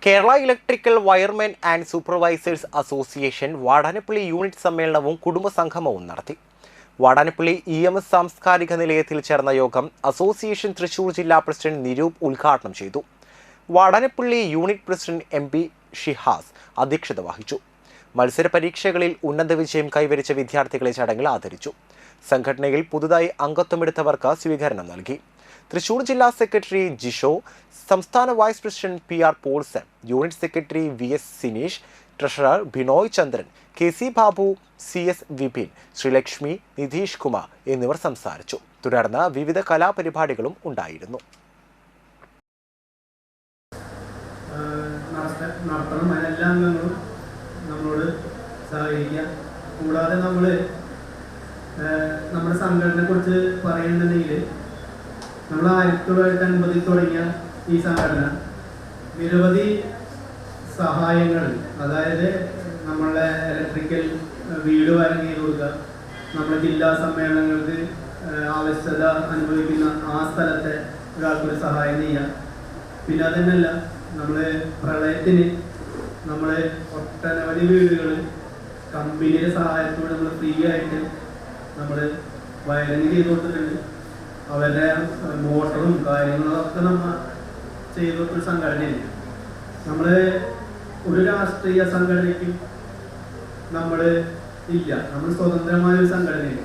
Kerala electrical wiremen and supervisors association Vadanappally unit സമ്മേളനവും കുടുംബസംഗമവും നടത്തി. Vadanappally EMS സാംസ്കാരിക നിലയത്തിൽ ചേർന്ന യോഗം അസോസിയേഷൻ തൃശൂർ ജില്ലാ പ്രസിഡന്റ് നിരൂപ് ഉദ്ഘാടനം ചെയ്തു. Vadanappally unit president MP Shihas അധ്യക്ഷത വഹിച്ചു. മത്സര പരീക്ഷകളിൽ ഉന്നത വിജയം കൈവരിച്ച വിദ്യാർത്ഥികളെ ചടങ്ങിൽ ആദരിച്ചു. സംഘടനയിൽ പുതുതായി അംഗത്വമെടുത്തവർക്ക് സ്വീകരണം നൽകി. തൃശൂർ ജില്ലാ സെക്രട്ടറി ജിഷോ, സംസ്ഥാന vice president PR Paulson, unit secretary VS Sineesh, treasurer Binoy Chandran, KC Babu, CS Vipin, Sreelakshmi, Nitheesh Kumar എന്നിവർ സംസാരിച്ചു. തുടർന്ന് വിവിധ കലാപരിപാടികളും ഉണ്ടായിരുന്നു. നമ്മളോട് സഹായിക്കുക. കൂടാതെ നമ്മുടെ സംഘടനയെ കുറിച്ച് പറയുന്നുണ്ടെങ്കിൽ നമ്മൾ 1950 തുടങ്ങിയ ഈ സംഘടന നിരവധി സഹായങ്ങൾ, അതായത് നമ്മളെ ഇലക്ട്രിക്കൽ വീട് വയറിങ് ചെയ്ത് കൊടുക്കുക, നമ്മുടെ ജില്ലാ സമ്മേളനങ്ങൾക്ക് ആവശ്യകത അനുഭവിക്കുന്ന ആ സ്ഥലത്തെ ഒരാൾക്കൊരു സഹായം ചെയ്യുക. പിന്നെ അതന്നെയല്ല, നമ്മൾ പ്രളയത്തിന് നമ്മൾ ഒട്ടനവധി വീടുകൾ കമ്പനിയുടെ സഹായത്തോടെ നമ്മൾ ഫ്രീ ആയിട്ട് നമ്മൾ വയറിങ് ചെയ്ത് കൊടുത്തിട്ടുണ്ട്. അവരുടെ മോട്ടറും കാര്യങ്ങളൊക്കെ നമ്മൾ ചെയ്ത് കൊടുത്തൊരു സംഘടനയാണ്. നമ്മൾ ഒരു രാഷ്ട്രീയ സംഘടനയ്ക്കും നമ്മൾ ഇല്ല, നമ്മൾ സ്വതന്ത്രമായ ഒരു സംഘടനയാണ്.